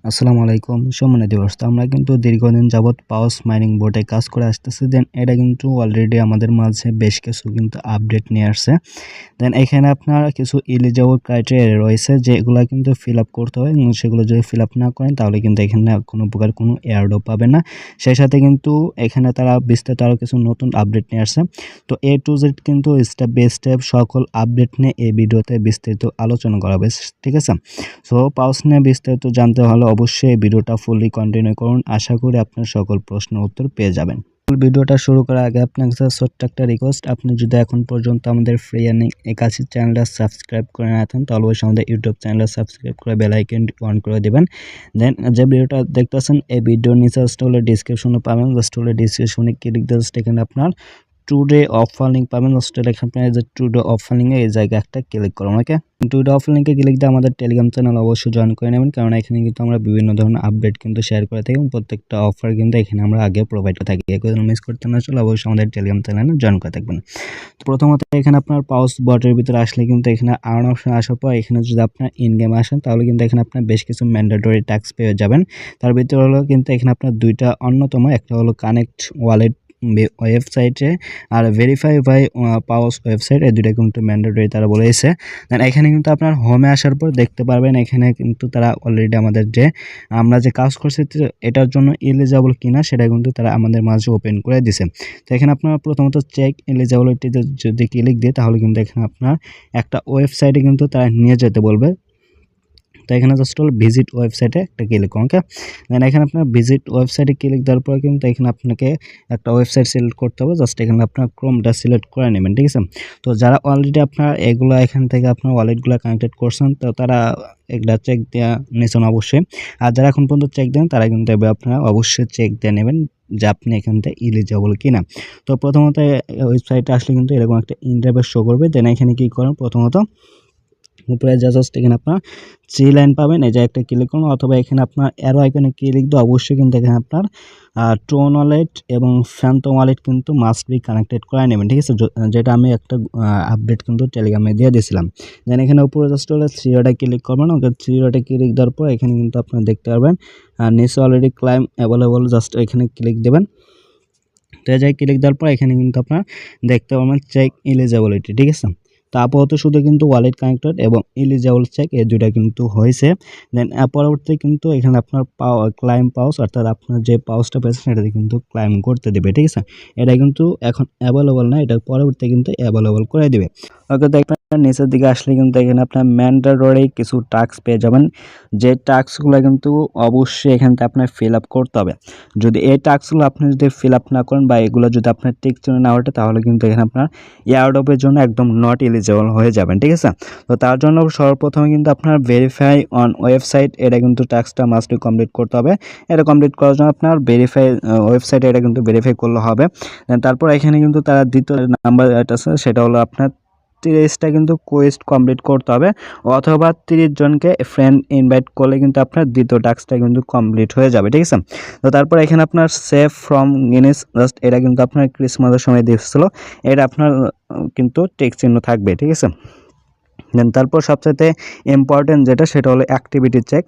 আসসালামু আলাইকুম সম্মানিত দর্শক, আমরা কিন্তু দীর্ঘদিন যাবত পাওস মাইনিং বোর্ডে কাজ করে আসতেছি। দেন এটা কিন্তু অলরেডি আমাদের মাঝে বেশ কিছু কিন্তু আপডেট নিয়ে আসছে। দেন এখানে আপনার কিছু এলিজিবল ক্রাইটেরিয়া রয়েছে যেগুলো কিন্তু ফিল আপ করতে হবে, এবং সেগুলো যদি ফিল আপ না করেন তাহলে কিন্তু এখানে কোনো প্রকার কোনো এয়ারড্রপ পাবেন না। সেই সাথে কিন্তু এখানে তারা বিস্তারিত আরও কিছু নতুন আপডেট নিয়ে আসছে। তো A to Z কিন্তু স্টেপ বাই স্টেপ সকল আপডেট নিয়ে এই ভিডিওতে বিস্তারিত আলোচনা করা হবে, ঠিক আছে? সো পাওস নিয়ে বিস্তারিত জানতে হলে অবশ্যই এই ভিডিওটা ফুললি কন্টিনিউ করুন। আশা করি আপনার সকল প্রশ্নের উত্তর পেয়ে যাবেন। ভিডিওটা শুরু করার আগে আপনার কাছে ছোট্ট একটা রিকোয়েস্ট, আপনি যদি এখন পর্যন্ত আমাদের ফ্রি আর্নিং একাশি চ্যানেলটা সাবস্ক্রাইব করে না থাকেন তাহলে অবশ্যই আমাদের ইউটিউব চ্যানেলটা সাবস্ক্রাইব করে বেল আইকনটি অন করে দেবেন। দেন যে ভিডিওটা দেখতেছেন এই ভিডিওর নিচে জাস্ট হলে ডিসক্রিপশনে পাবেন, জাস্ট হলে ডিসক্রিপশনে ক্লিক দিয়ে জাস্ট এখানে আপনার টুডে অফার লিঙ্ক পাবেন। জাস্ট এখানে যে টুডে অফার লিঙ্কে এই জায়গায় একটা ক্লিক করুন। ওকে, টুডে অফার লিঙ্কে ক্লিক দিয়ে আমাদের টেলিগ্রাম চ্যানেল অবশ্যই জয়েন করে নেবেন, কারণ এখানে কিন্তু আমরা বিভিন্ন ধরনের আপডেট কিন্তু শেয়ার করে থাকি এবং প্রত্যেকটা অফার কিন্তু এখানে আমরা আগে প্রোভাইড করে থাকি। এগুলো মিস করতে না চলে অবশ্যই আমাদের টেলিগ্রাম চ্যানেলে জয়েন করে থাকবেন। তো প্রথমত এখানে আপনার পাউস বটের ভিতরে আসলে কিন্তু এখানে আর্ন অপশন আসার পর এখানে যদি আপনার ইন গেম আসেন তাহলে কিন্তু এখানে আপনার বেশ কিছু ম্যান্ডেটরি ট্যাক্স পেয়ে যাবেন। তার ভিতরে হলো কিন্তু এখানে আপনার দুইটা অন্যতম, একটা হলো কানেক্ট ওয়ালেট ওয়েবসাইটে আর ভেরিফাই বাই পাওস ওয়েবসাইট, এই দুইটা কিন্তু ম্যান্ডেটরি তারা বলেছে। দেন এখানে কিন্তু আপনার হোমে আসার পর দেখতে পারবেন এখানে কিন্তু তারা অলরেডি আমাদের যে আমরা যে কাজ করছি এটার জন্য এলিজিবল কিনা সেটা কিন্তু তারা আমাদের মাঝে ওপেন করে দিছে। তো এখানে আপনার প্রথমত চেক এলিজিবিলিটিতে যদি ক্লিক দিয়ে তাহলে কিন্তু এখানে আপনার একটা ওয়েবসাইটে কিন্তু তারা নিয়ে যেতে বলবে। তো এখানে জাস্ট হলো ভিজিট ওয়েবসাইটে একটা ক্লিক করুন। ওকে, দেন এখানে আপনার ভিজিট ওয়েবসাইটে ক্লিক দেওয়ার পর কিন্তু এখানে আপনাকে একটা ওয়েবসাইট সিলেক্ট করতে হবে। জাস্ট এখানে আপনার ক্রোমটা সিলেক্ট করে নেবেন, ঠিক আছে? তো যারা অলরেডি আপনার এগুলো এখান থেকে আপনার ওয়ালেটগুলো কানেক্টেড করছেন তো তারা একটা চেক দেওয়া নিয়েছেন অবশ্যই। আর যারা এখন পর্যন্ত চেক দেন তারা কিন্তু আপনারা অবশ্যই চেক দিয়ে নেবেন যে আপনি এখান থেকে এলিজিবল কিনা। তো প্রথমত ওয়েবসাইটে আসলে কিন্তু এরকম একটা ইন্টারফেস শো করবে। দেন এখানে কী করেন, প্রথমত উপরে জাস্ট এখানে আপনার 3 লাইন পাবেন, এই যে একটা ক্লিক করুন, অথবা এখানে আপনার অ্যারো আইকনে ক্লিক দিয়ে অবশ্যই কিন্তু এখানে আপনার ট্রোন ওয়ালেট এবং ফ্যান্টম ওয়ালেট কিন্তু মাস্ট বি কানেক্টেড করে নেবেন, ঠিক আছে? যেটা আমি একটা আপডেট কিন্তু টেলিগ্রামে দিয়ে দিয়েছিলাম। দেন এখানে উপরে জাস্ট হলে 3 ডটে ক্লিক করবেন। ওকে, 3 ডটে ক্লিক দেওয়ার পর এখানে কিন্তু আপনারা দেখতে পারবেন নিচে অলরেডি ক্লাইম অ্যাভেলেবল, জাস্ট এখানে ক্লিক দেবেন। তো এই জায়গায় ক্লিক দেওয়ার পর এখানে কিন্তু আপনার দেখতে পাবেন চেক এলিজিবিলিটি, ঠিক আছে? তো আপাতত শুধু কিন্তু ওয়ালেট কানেক্টেড এবং এলিজিবল চেক এই দুইটা কিন্তু হয়েছে। দেন পরবর্তী কিন্তু এখানে আপনার ক্লাইম পাউস, অর্থাৎ আপনার যে পাউসটা পেয়েছেন সেটাতে কিন্তু ক্লাইম করতে দেবে, ঠিক আছে? এটা কিন্তু এখন অ্যাভেলেবল না, এটা পরবর্তী কিন্তু অ্যাভেলেবল করে দিবে। ওকে, দেখবেন নিচের দিকে আসলে কিন্তু এখানে আপনার ম্যান্ডেটরি কিছু টাস্ক পেয়ে যাবেন, যে টাস্কগুলো কিন্তু অবশ্যই এখান থেকে আপনার ফিল আপ করতে হবে। যদি এই টাস্কগুলো আপনি যদি ফিল আপ না করেন বা এগুলো যদি আপনার টিক চিহ্ন না ওঠে তাহলে কিন্তু এখানে আপনার এয়ারড্রপের জন্য একদম নট এলিজিবল হয়ে যাবেন, ঠিক আছে? তো তার জন্য সর্বপ্রথমে কিন্তু আপনার ভেরিফাই অন ওয়েবসাইট, এটা কিন্তু টাস্কটা মাস্ট বি কমপ্লিট করতে হবে। এটা কমপ্লিট করার জন্য আপনার ভেরিফাই ওয়েবসাইটে এটা কিন্তু ভেরিফাই করলে হবে। তারপর এখানে কিন্তু তারা দ্বিতীয় নাম্বার যেটা আছে সেটা হলো আপনার 30টা কিন্তু কোয়েস্ট কমপ্লিট করতে হবে, অথবা 30 জনকে ফ্রেন্ড ইনভাইট করলে কিন্তু আপনার দ্বিতীয় টাস্কটা কিন্তু কমপ্লিট হয়ে যাবে, ঠিক আছে? তো তারপর এখানে আপনার সেভ ফ্রম গিনেস, জাস্ট এটা কিন্তু আপনার ক্রিসমাসের সময় দিয়েছিল, এটা আপনার কিন্তু টেক চিহ্ন থাকবে, ঠিক আছে? দেন তারপর সবচেয়ে ইম্পর্টেন্ট যেটা সেটা হলো অ্যাক্টিভিটি চেক।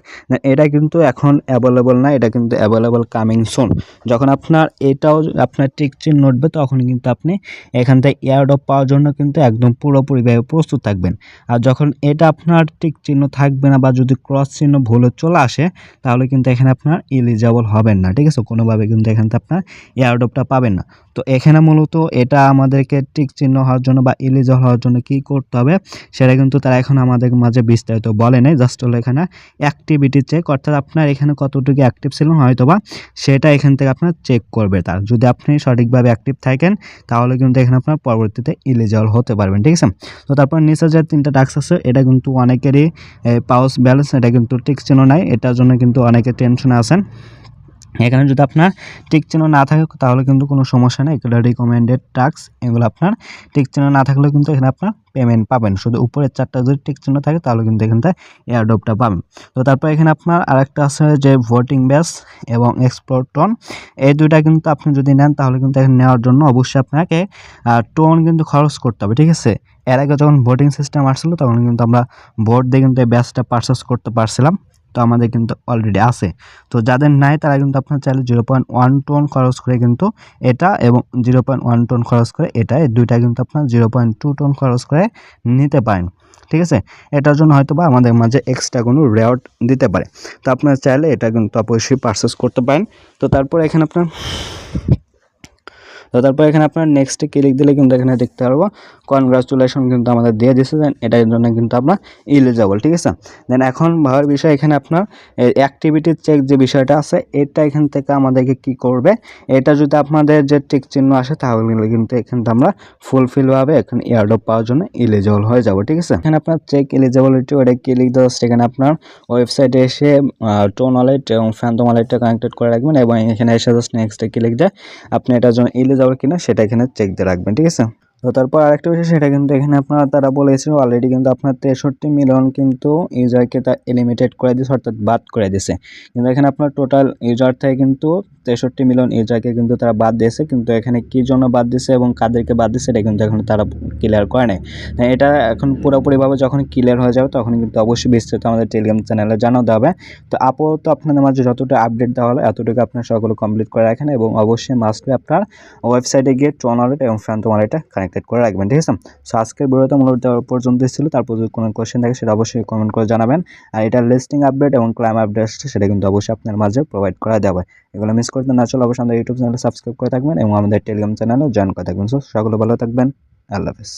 এটা কিন্তু এখন অ্যাভেলেবল না, এটা কিন্তু অ্যাভেলেবল কামিং সুন। যখন আপনার এটাও আপনার টিক চিহ্ন উঠবে তখন কিন্তু আপনি এখান থেকে এয়ারড্রপ পাওয়ার জন্য কিন্তু একদম পুরোপুরিভাবে প্রস্তুত থাকবেন। আর যখন এটা আপনার টিক চিহ্ন থাকবে না বা যদি ক্রস চিহ্ন ভুলে চলে আসে তাহলে কিন্তু এখানে আপনার এলিজিবল হবেন না, ঠিক আছে? কোনোভাবে কিন্তু এখান থেকে আপনার এয়ারড্রপটা পাবেন না। তো এখানে মূলত এটা আমাদেরকে টিক চিহ্ন হওয়ার জন্য বা এলিজিবল হওয়ার জন্য কী করতে হবে সেটা কিন্তু তারা এখন আমাদের মাঝে বিস্তারিত বলে নাই। জাস্ট হলো এখানে অ্যাক্টিভিটি চেক, অর্থাৎ আপনার এখানে কতটুকু অ্যাক্টিভ ছিলেন হয়তোবা সেটা এখান থেকে আপনার চেক করবে। তার যদি আপনি সঠিকভাবে অ্যাক্টিভ থাকেন তাহলে কিন্তু এখানে আপনার পরবর্তীতে এলিজিবল হতে পারবেন, ঠিক আছে? তো তারপর নিচে যে 3টা টাস্ক আছে এটা কিন্তু অনেকেরই পাউস ব্যালেন্স এটা কিন্তু টিক চিহ্ন নাই, এটার জন্য কিন্তু অনেকে টেনশনে আছেন। এখানে যদি আপনার টিক চিহ্ন না থাকে তাহলে কিন্তু কোনো সমস্যা নেই, এগুলো রিকমেন্ডেড টাস্ক, এগুলো আপনার টিক চিহ্ন না থাকলেও কিন্তু এখানে আপনার পেমেন্ট পাবেন। শুধু উপরের 4টা যদি টিক চিহ্ন থাকে তাহলে কিন্তু এখান থেকে এয়ারড্রপটা পাবেন। তো তারপর এখানে আপনার আরেকটা আছে যে ভোটিং ব্যাস এবং এক্সপ্লোর টোন, এই দুইটা কিন্তু আপনি যদি নেন তাহলে কিন্তু এখানে নেওয়ার জন্য অবশ্যই আপনাকে টোন কিন্তু খরচ করতে হবে, ঠিক আছে? এর আগে যখন ভোটিং সিস্টেম আসছিলো তখন কিন্তু আমরা ভোট দিয়ে কিন্তু এই ব্যাসটা পারচেস করতে পারছিলাম। তো আমাদের কিন্তু অলরেডি আছে। তো যাদের নাই তারা কিন্তু আপনার চাইলে 0.1 টন খরচ করে কিন্তু এটা এবং 0.1 টন খরচ করে এটা, এই দুইটা কিন্তু আপনার 0.2 টন খরচ করে নিতে পারেন। ঠিক আছে, এটার জন্য হয়তো বা আমাদের মাঝে এক্সট্রা কোনো রেওয়ার্ড দিতে পারে। তো আপনারা চাইলে এটা কিন্তু অবশ্যই পারচেস করতে পারেন। তো তারপর এখানে আপনার নেক্সটে ক্লিক দিলে কিন্তু এখানে দেখতে পারবো কনগ্রাচুলেশন কিন্তু আমাদের দিয়ে দিয়েছে, দেন এটার জন্য কিন্তু আমরা এলিজিবল। ঠিক আছে, দেন এখন ভাবার বিষয় এখানে আপনার অ্যাক্টিভিটি চেক যে বিষয়টা আছে, এটা এখান থেকে আমাদেরকে কি করবে, এটা যদি আপনাদের যে টিক চিহ্ন আসে তাহলে কিন্তু এখানে আমরা ফুলফিলভাবে এখানে এয়ারড্রপ পাওয়ার জন্য এলিজিবল হয়ে যাব। ঠিক আছে, এখানে আপনার চেক এলিজিবিলিটি ওটা ক্লিক দেওয়া, সেখানে আপনার ওয়েবসাইটে এসে টোন ওয়ালেট এবং ফ্যান্টম ওয়ালেটটা কানেক্টেড করে রাখবেন এবং এখানে এসে জাস্ট নেক্সটে ক্লিক দিয়ে আপনি এটার জন্য এলিজিবল কিনা সেটা এখানে চেক দিয়ে রাখবেন। ঠিক আছে, তো তারপর আরেকটা বিষয়, সেটা কিন্তু এখানে আপনারা তারা বলেছিল অলরেডি কিন্তু আপনার 63 মিলিয়ন কিন্তু ইউজারকে তা এলিমিটেড করে দিয়েছে, অর্থাৎ বাদ করে দিয়েছে। কিন্তু এখানে আপনার টোটাল ইউজার থেকে কিন্তু 63 মিলিয়ন ইউজারকে কিন্তু তারা বাদ দিয়েছে, কিন্তু এখানে কী জন্য বাদ দিয়েছে এবং কাদেরকে বাদ দিয়েছে এটা কিন্তু এখন তারা ক্লিয়ার করে নেয়। এটা এখন পুরোপুরিভাবে যখন ক্লিয়ার হয়ে যাবে তখন কিন্তু অবশ্যই বিস্তারিত আমাদের টেলিগ্রাম চ্যানেলে জানাতে হবে। তো আপাতত আপনাদের মাঝে যতটুকু আপডেট দেওয়া হলো এতটুকু আপনার সকলে কমপ্লিট করে রাখেন এবং অবশ্যই মাস্ট বি আপনার ওয়েবসাইটে গিয়ে টোন ওয়ালেট এবং ফ্যান্টম ওয়ালেটটা কানেক্টেড করে রাখবেন। ঠিক আছে, সো আজকের ভিডিওটা মূলত পর্যন্তই ছিল। তারপর যদি কোনো কোয়েশ্চেন থাকে সেটা অবশ্যই কমেন্ট করে জানাবেন। আর এটার লিস্টিং আপডেট এবং ক্লাইম আপডেট সেটা কিন্তু অবশ্যই আপনার মাঝে প্রোভাইড করা যাবে। এগুলো মিস করতে না চলে অবশ্যই আমাদের ইউটিউব চ্যানেলে সাবস্ক্রাইব করে থাকবেন এবং আমাদের টেলিগ্রাম চ্যানেলেও জয়েন করে থাকবেন। সো সকলে ভালো থাকবেন, আল্লাহ হাফেজ।